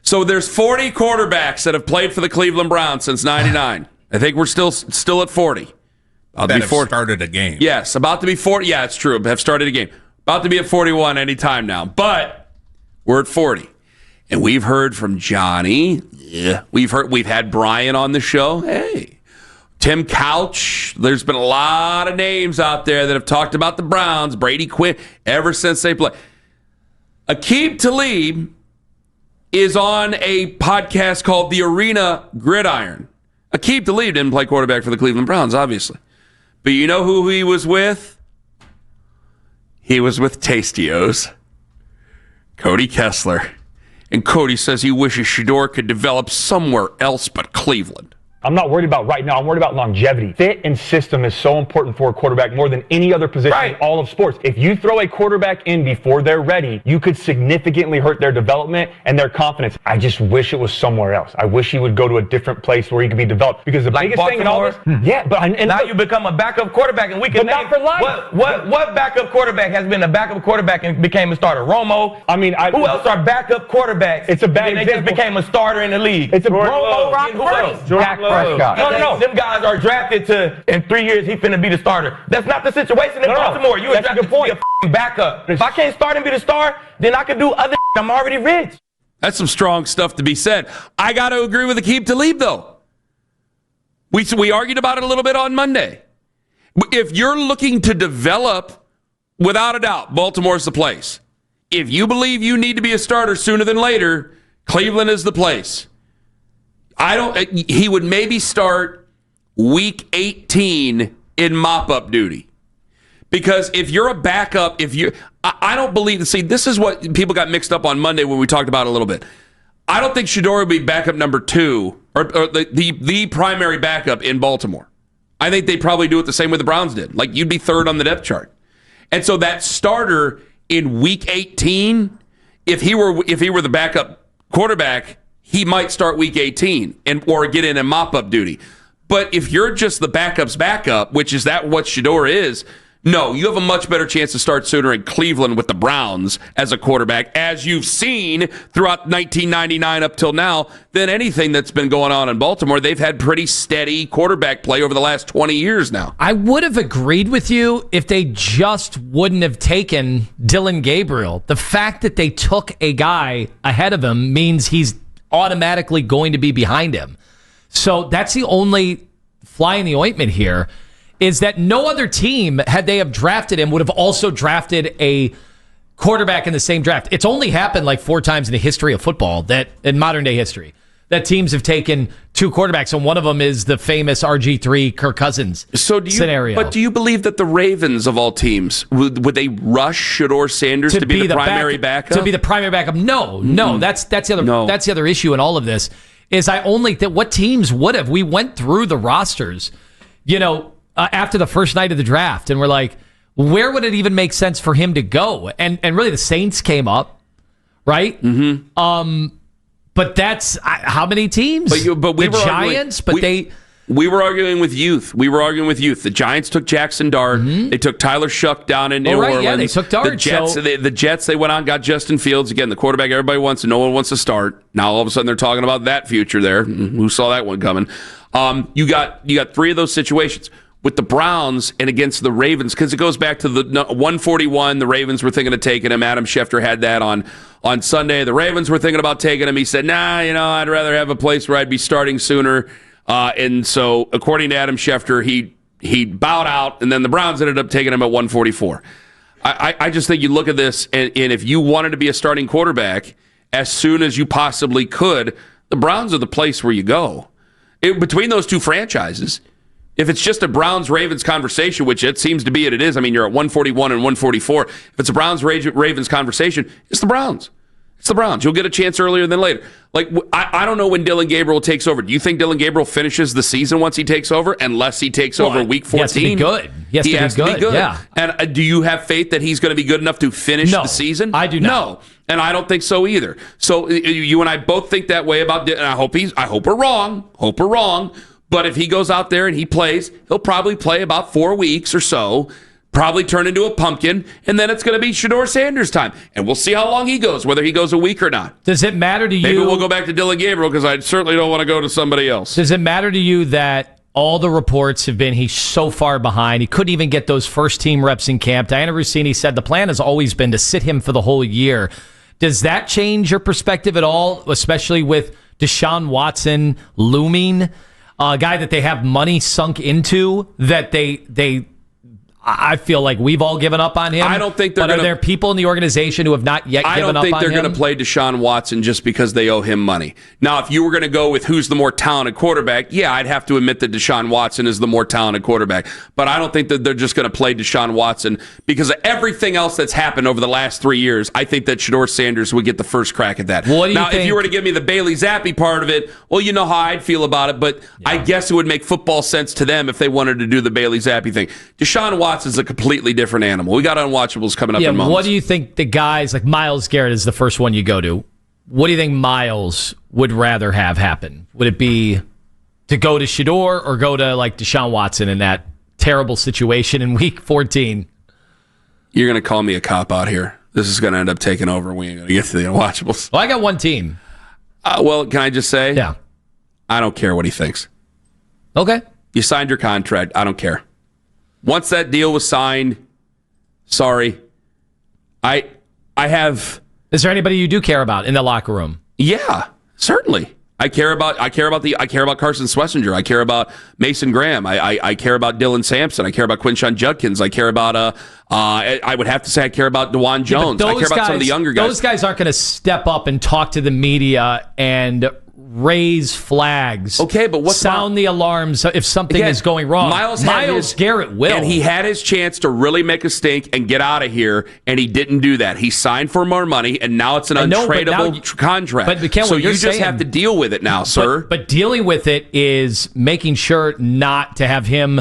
So there's 40 quarterbacks that have played for the Cleveland Browns since '99. I think we're still at 40. That have started a game. Yes, about to be 40. Yeah, it's true. Have started a game. About to be at 41 any time now. But we're at 40. And we've heard from Johnny. Yeah. We've had Brian on the show. Hey. Tim Couch. There's been a lot of names out there that have talked about the Browns, Brady Quinn, ever since they played. Aqib Talib is on a podcast called The Arena Gridiron. Aqib Talib didn't play quarterback for the Cleveland Browns, obviously. But you know who he was with? He was with Tastios, Cody Kessler. And Cody says he wishes Shedeur could develop somewhere else but Cleveland. I'm not worried about right now. I'm worried about longevity. Fit and system is so important for a quarterback more than any other position in all of sports. If you throw a quarterback in before they're ready, you could significantly hurt their development and their confidence. I just wish it was somewhere else. I wish he would go to a different place where he could be developed. Because the biggest thing in all this, now you become a backup quarterback, and we can not for life. What backup quarterback has been a backup quarterback and became a starter? Romo. Who else are backup quarterbacks? It's a bad example. They just became a starter in the league. It's a Romo. Who else? No. Them guys are drafted to, in 3 years, he finna be the starter. That's not the situation in Baltimore. You were drafted to be a backup. If I can't start and be the star, then I can do other I'm already rich. That's some strong stuff to be said. I got to agree with Aqib Talib, though. We argued about it a little bit on Monday. If you're looking to develop, without a doubt, Baltimore's the place. If you believe you need to be a starter sooner than later, Cleveland is the place. He would maybe start week 18 in mop-up duty. Because if you're a backup, I don't believe, see, this is what people got mixed up on Monday when we talked about it a little bit. I don't think Shedeur would be backup number 2 or the primary backup in Baltimore. I think they probably do it the same way the Browns did. Like, you'd be third on the depth chart. And so that starter in week 18, if he were the backup quarterback, he might start week 18 or get in mop-up duty. But if you're just the backup's backup, which is what Shedeur is, no, you have a much better chance to start sooner in Cleveland with the Browns as a quarterback, as you've seen throughout 1999 up till now, than anything that's been going on in Baltimore. They've had pretty steady quarterback play over the last 20 years now. I would have agreed with you if they just wouldn't have taken Dylan Gabriel. The fact that they took a guy ahead of him means he's automatically going to be behind him. So that's the only fly in the ointment here, is that no other team, had they have drafted him, would have also drafted a quarterback in the same draft. It's only happened like 4 times in the history of football, that in modern day history, that teams have taken 2 quarterbacks, and one of them is the famous RG3 Kirk Cousins scenario. But do you believe that the Ravens of all teams, would they rush Shedeur Sanders to be the primary backup? To be the primary backup? No. That's the other issue in all of this. Is what teams would have? We went through the rosters, after the first night of the draft, and we're like, where would it even make sense for him to go? And really, the Saints came up, right? Mm-hmm. But that's how many teams? But we the were Giants. We were arguing with youth. The Giants took Jackson Dart. Mm-hmm. They took Tyler Shuck down in New Orleans. Yeah, they took Dart. The Jets, they went out and got Justin Fields. Again, the quarterback everybody wants and no one wants to start. Now all of a sudden they're talking about that future there. Who saw that one coming? You got 3 of those situations with the Browns and against the Ravens, because it goes back to the 141. The Ravens were thinking of taking him. Adam Schefter had that on Sunday. The Ravens were thinking about taking him. He said, I'd rather have a place where I'd be starting sooner. And so, according to Adam Schefter, he bowed out, and then the Browns ended up taking him at 144. I just think you look at this, and if you wanted to be a starting quarterback as soon as you possibly could, the Browns are the place where you go. Between those two franchises, if it's just a Browns-Ravens conversation, which it seems to be it is, you're at 141 and 144. If it's a Browns-Ravens conversation, it's the Browns. It's the Browns. You'll get a chance earlier than later. Like, I don't know when Dylan Gabriel takes over. Do you think Dylan Gabriel finishes the season once he takes over, unless he takes over week 14? He has to be good. He has to be good. Yeah. And do you have faith that he's going to be good enough to finish the season? I do not. No, and I don't think so either. So you and I both think that way about Dylan. I hope we're wrong. But if he goes out there and he plays, he'll probably play about 4 weeks or so. probably turn into a pumpkin, and then it's going to be Shedeur Sanders time. And we'll see how long he goes, whether he goes a week or not. Does it matter to you? Maybe we'll go back to Dillon Gabriel because I certainly don't want to go to somebody else. Does it matter to you that all the reports have been he's so far behind, he couldn't even get those first-team reps in camp? Diana Rossini said the plan has always been to sit him for the whole year. Does that change your perspective at all, especially with Deshaun Watson looming, a guy that they have money sunk into, that I feel like we've all given up on him. I don't think they're But are there people in the organization who have not yet given up on him? I don't think they're going to play Deshaun Watson just because they owe him money. Now, if you were going to go with who's the more talented quarterback, yeah, I'd have to admit that Deshaun Watson is the more talented quarterback. But I don't think that they're just going to play Deshaun Watson because of everything else that's happened over the last 3 years. I think that Shedeur Sanders would get the first crack at that. Now, if you were to give me the Bailey Zappi part of it, well, you know how I'd feel about it, but I guess it would make football sense to them if they wanted to do the Bailey Zappi thing. Deshaun Watson's a completely different animal. We got Unwatchables coming up in moments. What do you think the guys, like Myles Garrett is the first one you go to. What do you think Myles would rather have happen? Would it be to go to Shedeur or go to like Deshaun Watson in that terrible situation in week 14? You're going to call me a cop out here. This is going to end up taking over. We ain't going to get to the Unwatchables. Well, I got one team. Well, can I just say? Yeah. I don't care what he thinks. Okay. You signed your contract. I don't care. Once that deal was signed, sorry. I have. Is there anybody you do care about in the locker room? Yeah, certainly. I care about Carson Schlesinger. I care about Mason Graham. I care about Dylan Sampson. I care about Quinshon Judkins. I care about I would have to say I care about DeJuan Jones. I care about some of the younger guys. Those guys aren't going to step up and talk to the media and raise flags. Okay, but sound the alarms if something is going wrong. Myles Garrett will. And he had his chance to really make a stink and get out of here, and he didn't do that. He signed for more money, and now it's an untradeable contract. But so you just have to deal with it now, sir. But dealing with it is making sure not to have him.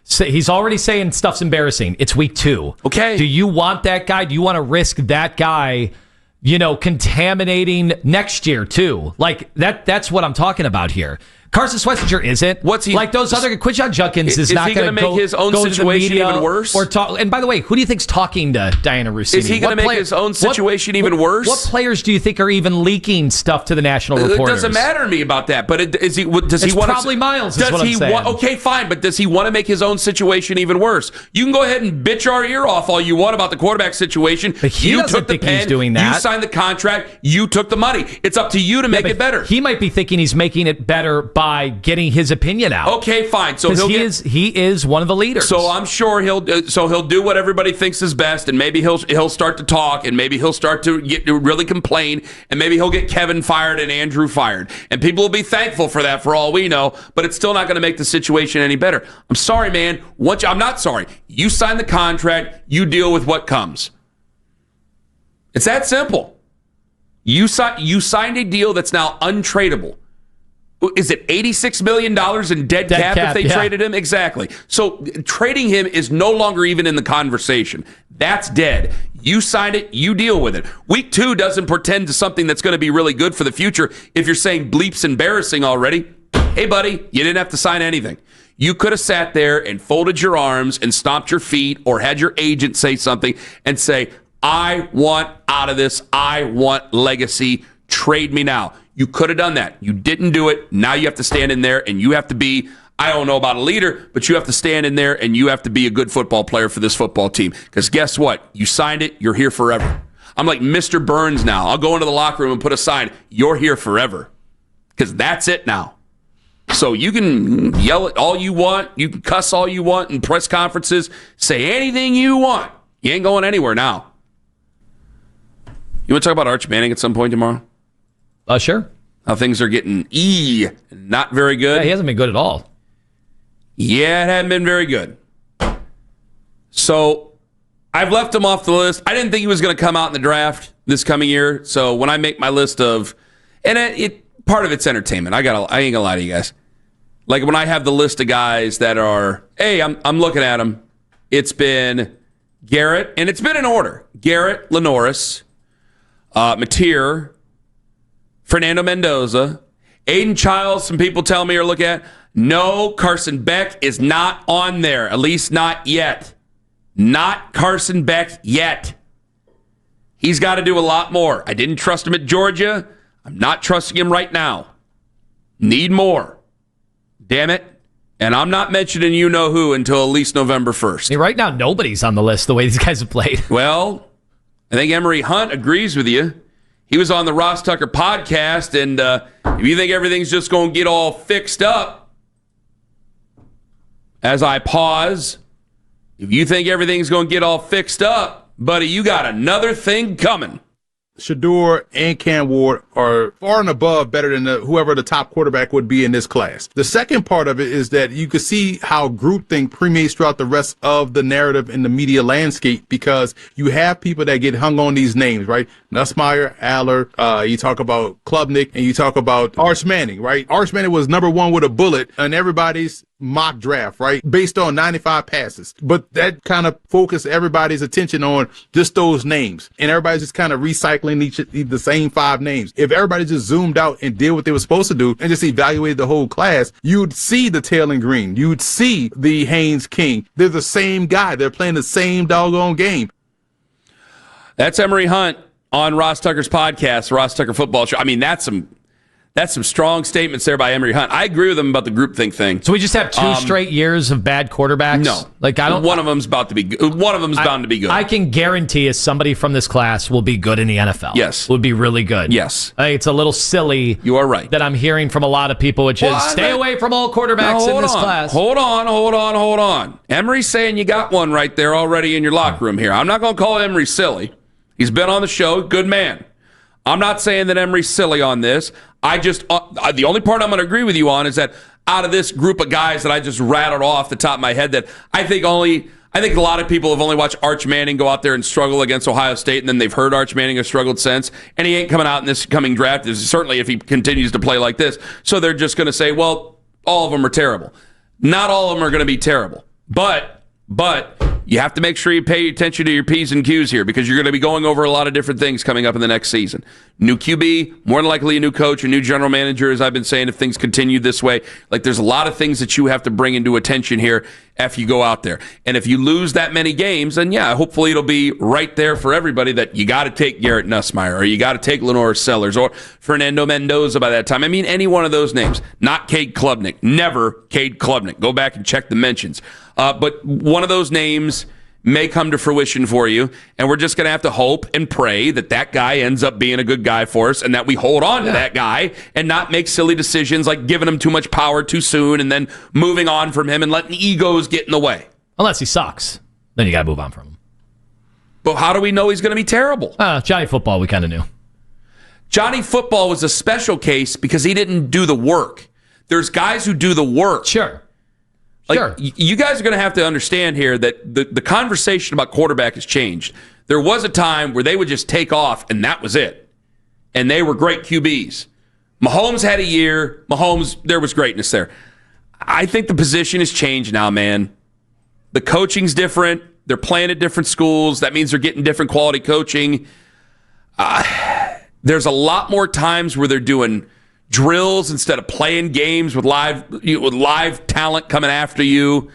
He's already saying stuff's embarrassing. It's week 2. Okay. Do you want that guy? Do you want to risk that guy contaminating next year too? Like that's what I'm talking about here. Carson Schlesinger isn't. What's he like? Those other Quinshon Judkins is not going to make his own situation even worse or talk. And by the way, who do you think's talking to Diana Rossini? Is he going to make his own situation even worse? What players do you think are even leaking stuff to the national reporters? It doesn't matter to me about that. But does he want to? Probably Myles. Is what I'm saying. Okay, fine. But does he want to make his own situation even worse? You can go ahead and bitch our ear off all you want about the quarterback situation. But he doesn't think he's doing that. You signed the contract. You took the money. It's up to you to make it better. He might be thinking he's making it better by getting his opinion out. Okay, fine. So he is one of the leaders. So I'm sure he'll do what everybody thinks is best, and maybe he'll start to talk, and maybe he'll start to really complain, and maybe he'll get Kevin fired and Andrew fired, and people will be thankful for that for all we know. But it's still not going to make the situation any better. I'm sorry, man. I'm not sorry. You signed the contract. You deal with what comes. It's that simple. You signed a deal that's now untradeable. Is it $86 million in dead cap if they traded him? Exactly. So trading him is no longer even in the conversation. That's dead. You signed it. You deal with it. Week 2 doesn't portend to something that's going to be really good for the future. If you're saying bleep's embarrassing already, hey, buddy, you didn't have to sign anything. You could have sat there and folded your arms and stomped your feet or had your agent say something and say, I want out of this. I want legacy. Trade me now. You could have done that. You didn't do it. Now you have to stand in there and you have to be, I don't know about a leader, but you have to stand in there and you have to be a good football player for this football team. Because guess what? You signed it. You're here forever. I'm like Mr. Burns now. I'll go into the locker room and put a sign, you're here forever. Because that's it now. So you can yell at all you want. You can cuss all you want in press conferences. Say anything you want. You ain't going anywhere now. You want to talk about Arch Manning at some point tomorrow? Sure. How things are getting not very good. Yeah, he hasn't been good at all. Yeah, it hasn't been very good. So I've left him off the list. I didn't think he was going to come out in the draft this coming year. So when I make my list of, and part of it's entertainment. I ain't gonna lie to you guys. Like when I have the list of guys that are, hey, I'm looking at them. It's been Garrett, and it's been in order. Garrett, Lenoris, Mateer, Fernando Mendoza, Aiden Childs, some people tell me are looking at. No, Carson Beck is not on there, at least not yet. Not Carson Beck yet. He's got to do a lot more. I didn't trust him at Georgia. I'm not trusting him right now. Need more. Damn it. And I'm not mentioning you-know-who until at least November 1st. Hey, right now, nobody's on the list the way these guys have played. Well, I think Emory Hunt agrees with you. He was on the Ross Tucker podcast, and if you think everything's just going to get all fixed up, as I pause, if you think everything's going to get all fixed up, buddy, you got another thing coming. Shedeur and Cam Ward are far and above better than whoever the top quarterback would be in this class. The second part of it is that you can see how groupthink permeates throughout the rest of the narrative in the media landscape, because you have people that get hung on these names, right? Nussmeier, Aller, you talk about Klubnik, and you talk about Arch Manning, right? Arch Manning was number one with a bullet in everybody's mock draft, right? Based on 95 passes. But that kind of focused everybody's attention on just those names. And everybody's just kind of recycling the same 5 names. If everybody just zoomed out and did what they were supposed to do and just evaluated the whole class, you'd see the Taylor Green. You'd see the Haynes King. They're the same guy. They're playing the same doggone game. That's Emory Hunt on Ross Tucker's podcast, Ross Tucker Football Show. I mean, that's some strong statements there by Emory Hunt. I agree with him about the groupthink thing. So we just have 2 straight years of bad quarterbacks? No. Like, I don't. One of them's about to be good. One of them's bound to be good. I can guarantee as somebody from this class will be good in the NFL. Yes. Would be really good. Yes. I think it's a little silly. You are right. That I'm hearing from a lot of people, which is stay away from all quarterbacks in this class. Hold on. Emory's saying you got one right there already in your locker room here. I'm not going to call Emory silly. He's been on the show. Good man. I'm not saying that Emory's silly on this. I just the only part I'm going to agree with you on is that out of this group of guys that I just rattled off the top of my head, that I think a lot of people have only watched Arch Manning go out there and struggle against Ohio State, and then they've heard Arch Manning has struggled since, and he ain't coming out in this coming draft, certainly if he continues to play like this. So they're just going to say, well, all of them are terrible. Not all of them are going to be terrible, but you have to make sure you pay attention to your P's and Q's here, because you're going to be going over a lot of different things coming up in the next season. New QB, more than likely a new coach, a new general manager, as I've been saying, if things continue this way. Like, there's a lot of things that you have to bring into attention here if you go out there. And if you lose that many games, then yeah, hopefully it'll be right there for everybody that you got to take Garrett Nussmeier, or you got to take Lenore Sellers, or Fernando Mendoza by that time. I mean, any one of those names. Not Cade Klubnik. Never Cade Klubnik. Go back and check the mentions. But one of those names may come to fruition for you, and we're just going to have to hope and pray that guy ends up being a good guy for us, and that we hold on to that guy and not make silly decisions like giving him too much power too soon and then moving on from him and letting egos get in the way. Unless he sucks. Then you got to move on from him. But how do we know he's going to be terrible? Johnny Football, we kind of knew. Johnny Football was a special case because he didn't do the work. There's guys who do the work. Sure. Like, you guys are going to have to understand here that the conversation about quarterback has changed. There was a time where they would just take off, and that was it. And they were great QBs. Mahomes had a year. There was greatness there. I think the position has changed now, man. The coaching's different. They're playing at different schools. That means they're getting different quality coaching. There's a lot more times where they're doing drills instead of playing games with live talent coming after you.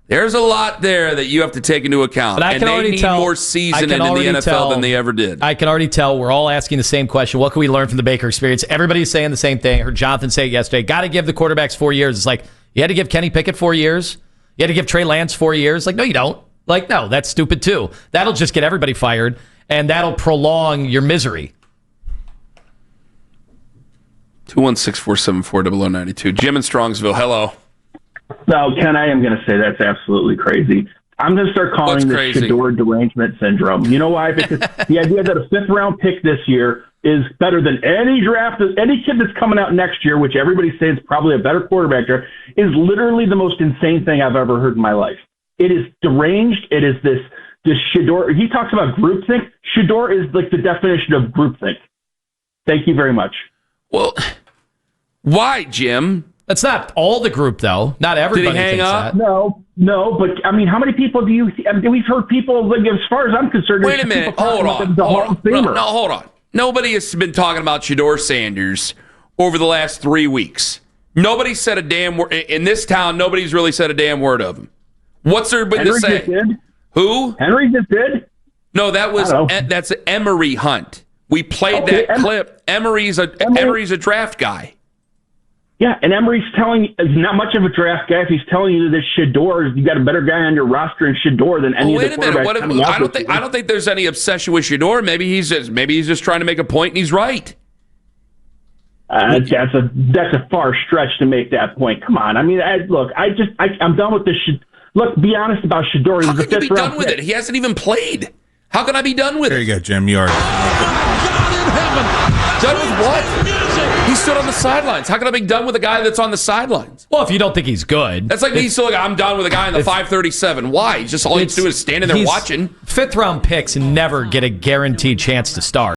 There's a lot there that you have to take into account. But they need more seasoning in the NFL than they ever did. I can already tell we're all asking the same question. What can we learn from the Baker experience? Everybody's saying the same thing. I heard Jonathan say it yesterday. Got to give the quarterbacks 4 years. It's like, you had to give Kenny Pickett 4 years? You had to give Trey Lance 4 years? Like, no, you don't. Like, no, that's stupid too. That'll just get everybody fired, and that'll prolong your misery. 216-474-0092. Jim in Strongsville, hello. No, Ken, I am going to say that's absolutely crazy. I'm going to start calling this Shedeur derangement syndrome. You know why? Because the idea that a 5th-round pick this year is better than any draft, any kid that's coming out next year, which everybody's saying is probably a better quarterback draft, is literally the most insane thing I've ever heard in my life. It is deranged. It is this Shedeur. He talks about groupthink. Shedeur is like the definition of groupthink. Thank you very much. Well, why, Jim? That's not all the group, though. Not everybody Did he hang thinks up? that. No, but I mean, how many people do you see? I mean, we've heard people, like, as far as I'm concerned. Wait a minute. Hold on. Nobody has been talking about Shedeur Sanders over the last 3 weeks. Nobody said a damn word. In this town, nobody's really said a damn word of him. What's there been to say? Who? Henry just did? No, that's Emery Hunt. We played that clip. Emery's a draft guy. Yeah, and Emery's is not much of a draft guy if he's telling you that Shedeur, you got a better guy on your roster in Shedeur than any of the quarterbacks coming out. I don't think there's any obsession with Shedeur. Maybe he's just trying to make a point and he's right. That's a far stretch to make that point. Come on. I mean, I'm done with this. Look, be honest about Shedeur. How can you be done with it? He hasn't even played. How can I be done with it? There you go, Jim. You are. Done with what? He stood on the sidelines. How can I be done with a guy that's on the sidelines? Well, if you don't think he's good. That's like me still I'm done with a guy in the 537. Why? Just all he's doing is standing there watching. Fifth-round picks never get a guaranteed chance to start.